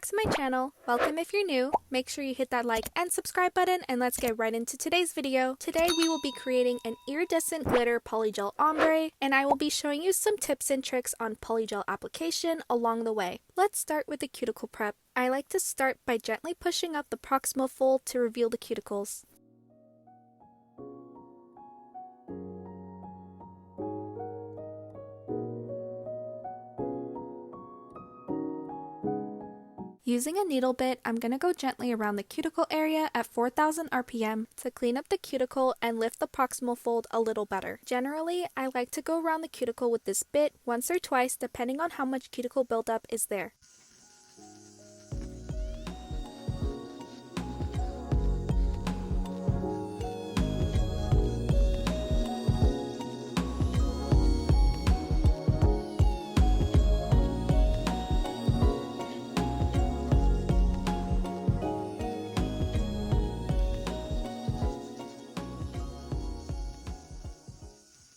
to my channel. Welcome if you're new. Make sure you hit that like and subscribe button, and let's get right into today's video. Today we will be creating an iridescent glitter polygel ombre, and I will be showing you some tips and tricks on polygel application along the way. Let's start with the cuticle prep. I like to start by gently pushing up the proximal fold to reveal the cuticles. Using a needle bit, I'm going to go gently around the cuticle area at 4,000 RPM to clean up the cuticle and lift the proximal fold a little better. Generally, I like to go around the cuticle with this bit once or twice depending on how much cuticle buildup is there.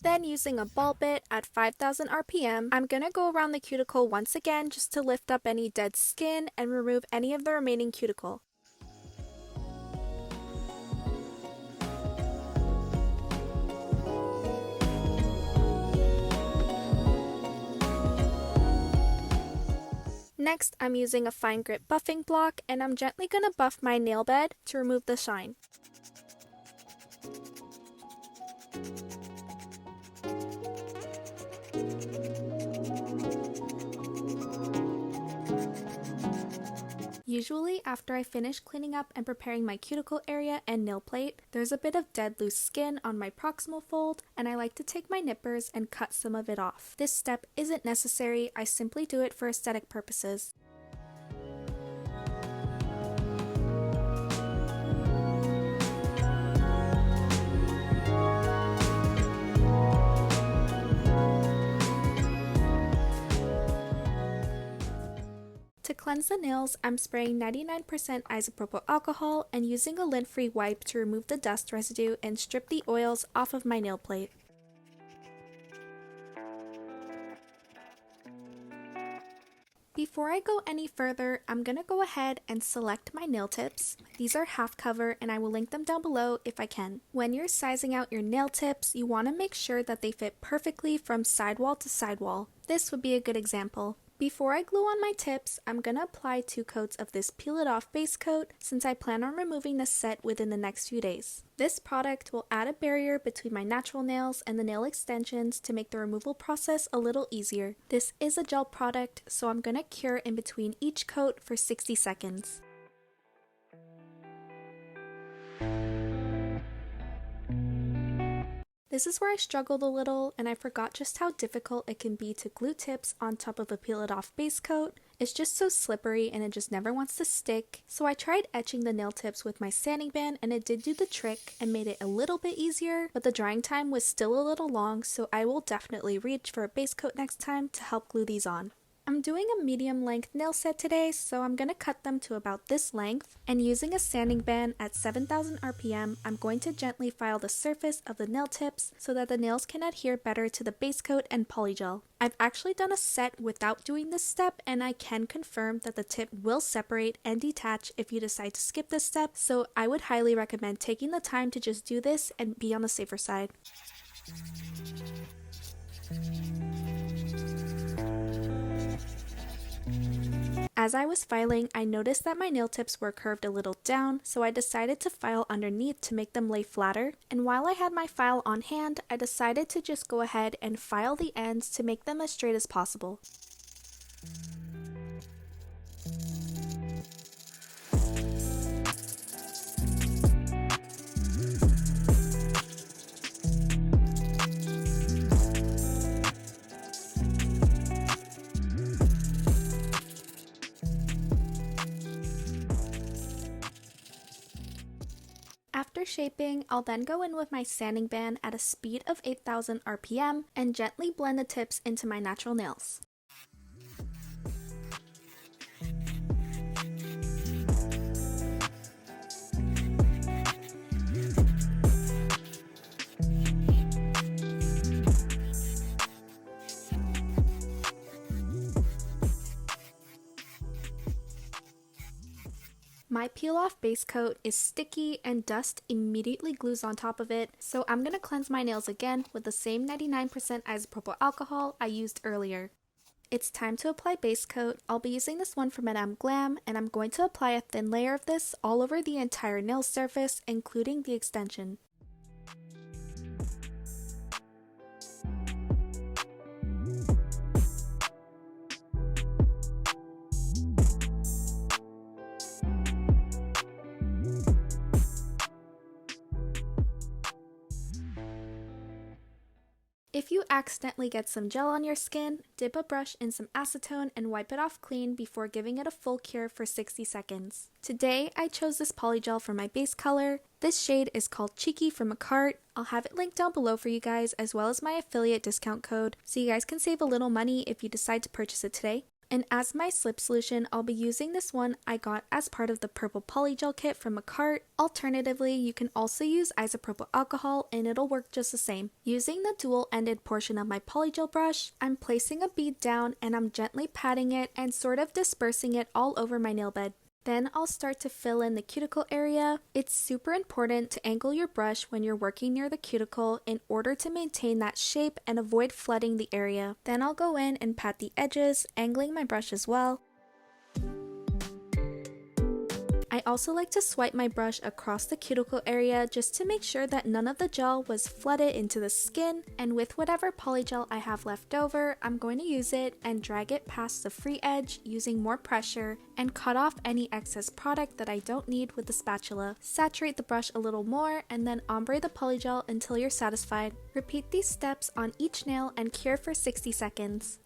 Then using a ball bit at 5,000 RPM, I'm going to go around the cuticle once again just to lift up any dead skin and remove any of the remaining cuticle. Next, I'm using a fine grit buffing block, and I'm gently going to buff my nail bed to remove the shine. Usually, after I finish cleaning up and preparing my cuticle area and nail plate, there's a bit of dead loose skin on my proximal fold, and I like to take my nippers and cut some of it off. This step isn't necessary, I simply do it for aesthetic purposes. To cleanse the nails, I'm spraying 99% isopropyl alcohol and using a lint-free wipe to remove the dust residue and strip the oils off of my nail plate. Before I go any further, I'm going to go ahead and select my nail tips. These are half cover, and I will link them down below if I can. When you're sizing out your nail tips, you want to make sure that they fit perfectly from sidewall to sidewall. This would be a good example. Before I glue on my tips, I'm going to apply 2 coats of this Peel It Off base coat since I plan on removing the set within the next few days. This product will add a barrier between my natural nails and the nail extensions to make the removal process a little easier. This is a gel product, so I'm going to cure in between each coat for 60 seconds. This is where I struggled a little, and I forgot just how difficult it can be to glue tips on top of a Peel It Off base coat. It's just so slippery and it just never wants to stick. So I tried etching the nail tips with my sanding band, and it did do the trick and made it a little bit easier, but the drying time was still a little long, so I will definitely reach for a base coat next time to help glue these on. I'm doing a medium length nail set today, so I'm going to cut them to about this length, and using a sanding band at 7,000 RPM, I'm going to gently file the surface of the nail tips so that the nails can adhere better to the base coat and polygel. I've actually done a set without doing this step, and I can confirm that the tip will separate and detach if you decide to skip this step, so I would highly recommend taking the time to just do this and be on the safer side. As I was filing, I noticed that my nail tips were curved a little down, so I decided to file underneath to make them lay flatter. And while I had my file on hand, I decided to just go ahead and file the ends to make them as straight as possible. After shaping, I'll then go in with my sanding band at a speed of 8,000 RPM and gently blend the tips into my natural nails. My peel off base coat is sticky and dust immediately glues on top of it, so I'm going to cleanse my nails again with the same 99% isopropyl alcohol I used earlier. It's time to apply base coat. I'll be using this one from Madame Glam, and I'm going to apply a thin layer of this all over the entire nail surface, including the extension. If you accidentally get some gel on your skin, dip a brush in some acetone and wipe it off clean before giving it a full cure for 60 seconds. Today, I chose this Polygel for my base color. This shade is called Cheeky from Makartt. I'll have it linked down below for you guys, as well as my affiliate discount code, so you guys can save a little money if you decide to purchase it today. And as my slip solution, I'll be using this one I got as part of the purple Polygel kit from Makartt. Alternatively, you can also use isopropyl alcohol and it'll work just the same. Using the dual-ended portion of my Polygel brush, I'm placing a bead down and I'm gently patting it and sort of dispersing it all over my nail bed. Then I'll start to fill in the cuticle area. It's super important to angle your brush when you're working near the cuticle in order to maintain that shape and avoid flooding the area. Then I'll go in and pat the edges, angling my brush as well. I also like to swipe my brush across the cuticle area just to make sure that none of the gel was flooded into the skin, and with whatever polygel I have left over, I'm going to use it and drag it past the free edge using more pressure and cut off any excess product that I don't need with the spatula. Saturate the brush a little more and then ombre the polygel until you're satisfied. Repeat these steps on each nail and cure for 60 seconds.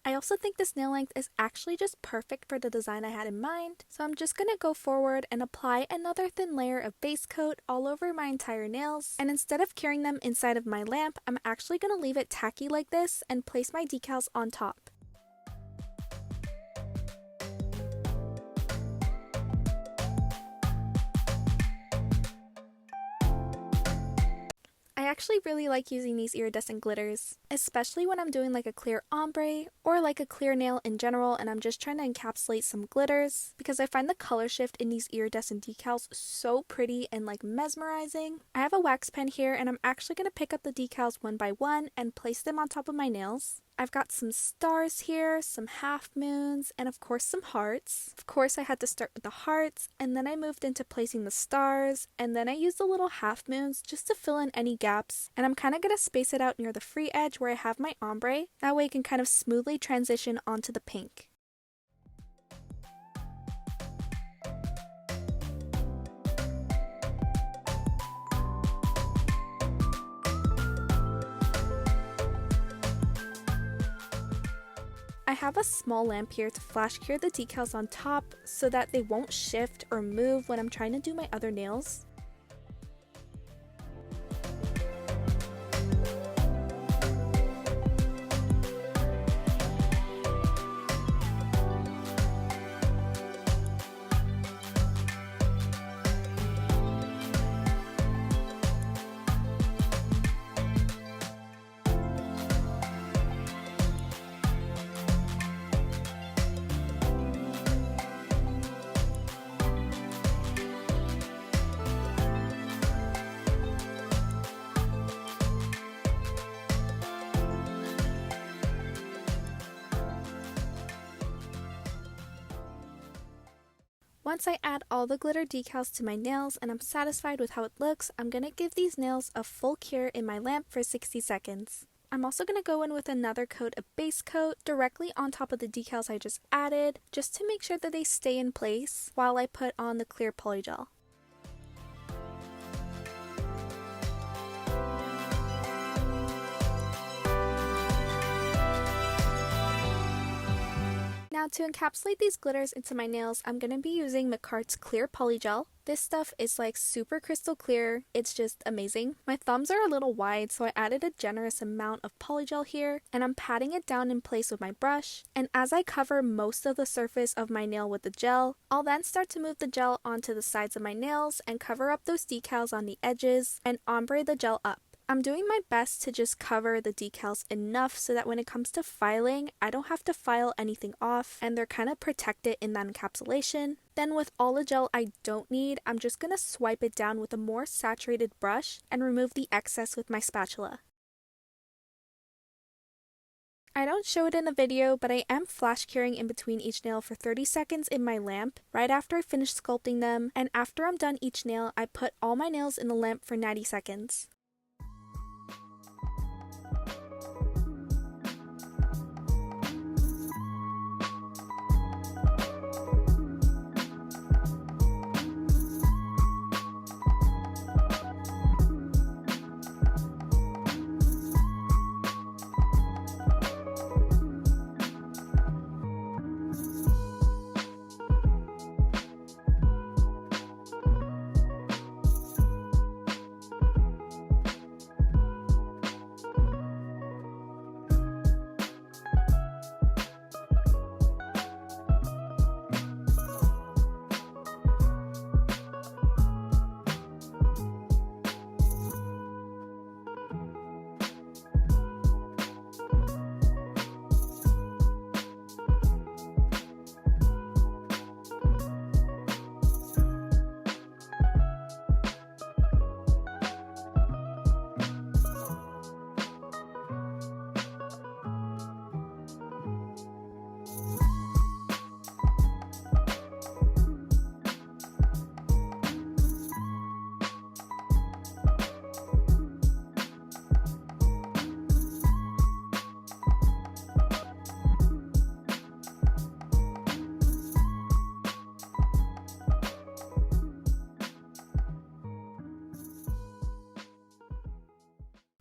I also think this nail length is actually just perfect for the design I had in mind, so I'm just going to go forward and apply another thin layer of base coat all over my entire nails, and instead of curing them inside of my lamp, I'm actually going to leave it tacky like this and place my decals on top. I actually really like using these iridescent glitters, especially when I'm doing like a clear ombre or like a clear nail in general and I'm just trying to encapsulate some glitters, because I find the color shift in these iridescent decals so pretty and like mesmerizing. I have a wax pen here and I'm actually going to pick up the decals one by one and place them on top of my nails. I've got some stars here, some half moons, and of course some hearts. Of course I had to start with the hearts, and then I moved into placing the stars, and then I used the little half moons just to fill in any gaps. And I'm kind of going to space it out near the free edge where I have my ombre. That way I can kind of smoothly transition onto the pink. I have a small lamp here to flash cure the decals on top so that they won't shift or move when I'm trying to do my other nails. Once I add all the glitter decals to my nails and I'm satisfied with how it looks, I'm going to give these nails a full cure in my lamp for 60 seconds. I'm also going to go in with another coat of base coat directly on top of the decals I just added, just to make sure that they stay in place while I put on the clear polygel. Now to encapsulate these glitters into my nails, I'm going to be using Makartt's Clear Polygel. This stuff is like super crystal clear. It's just amazing. My thumbs are a little wide, so I added a generous amount of polygel here, and I'm patting it down in place with my brush. And as I cover most of the surface of my nail with the gel, I'll then start to move the gel onto the sides of my nails and cover up those decals on the edges and ombre the gel up. I'm doing my best to just cover the decals enough so that when it comes to filing, I don't have to file anything off and they're kind of protected in that encapsulation. Then with all the gel I don't need, I'm just going to swipe it down with a more saturated brush and remove the excess with my spatula. I don't show it in the video, but I am flash curing in between each nail for 30 seconds in my lamp right after I finish sculpting them, and after I'm done each nail, I put all my nails in the lamp for 90 seconds.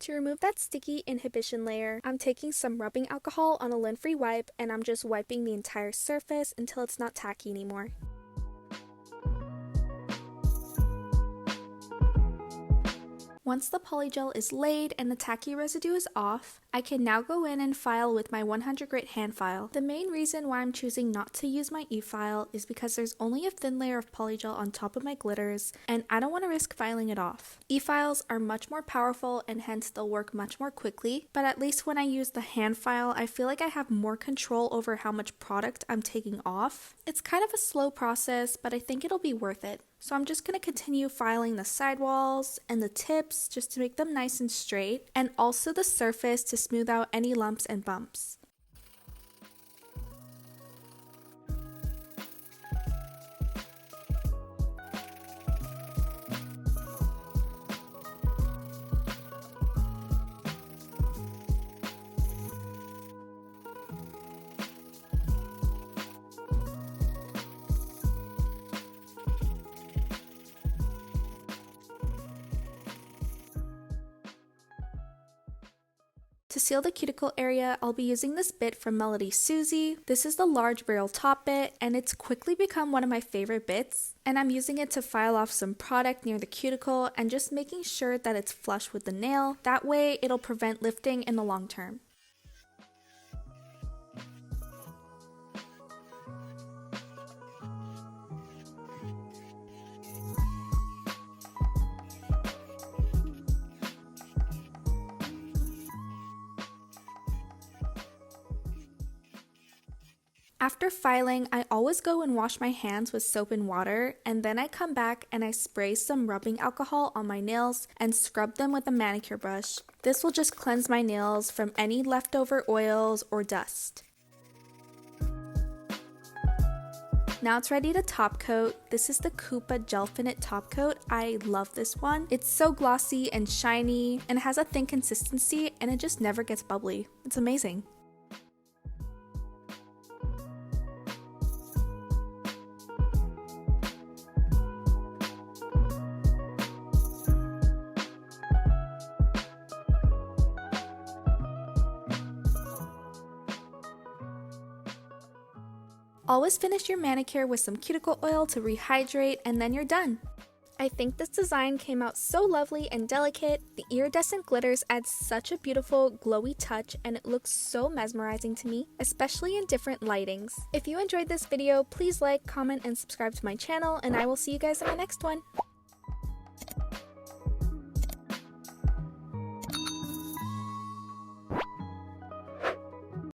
To remove that sticky inhibition layer, I'm taking some rubbing alcohol on a lint-free wipe and I'm just wiping the entire surface until it's not tacky anymore. Once the polygel is laid and the tacky residue is off, I can now go in and file with my 100 grit hand file. The main reason why I'm choosing not to use my e-file is because there's only a thin layer of polygel on top of my glitters and I don't want to risk filing it off. E-files are much more powerful and hence they'll work much more quickly, but at least when I use the hand file, I feel like I have more control over how much product I'm taking off. It's kind of a slow process, but I think it'll be worth it. So I'm just going to continue filing the sidewalls and the tips just to make them nice and straight, and also the surface to smooth out any lumps and bumps. To seal the cuticle area, I'll be using this bit from Melody Susie. This is the large barrel top bit, and it's quickly become one of my favorite bits. And I'm using it to file off some product near the cuticle and just making sure that it's flush with the nail. That way, it'll prevent lifting in the long term. After filing, I always go and wash my hands with soap and water, and then I come back and I spray some rubbing alcohol on my nails and scrub them with a manicure brush. This will just cleanse my nails from any leftover oils or dust. Now it's ready to top coat. This is the Koopa Gelfinite top coat. I love this one. It's so glossy and shiny and has a thin consistency and it just never gets bubbly. It's amazing. Always finish your manicure with some cuticle oil to rehydrate, and then you're done. I think this design came out so lovely and delicate. The iridescent glitters add such a beautiful glowy touch, and it looks so mesmerizing to me, especially in different lightings. If you enjoyed this video, please like, comment, and subscribe to my channel, and I will see you guys in my next one.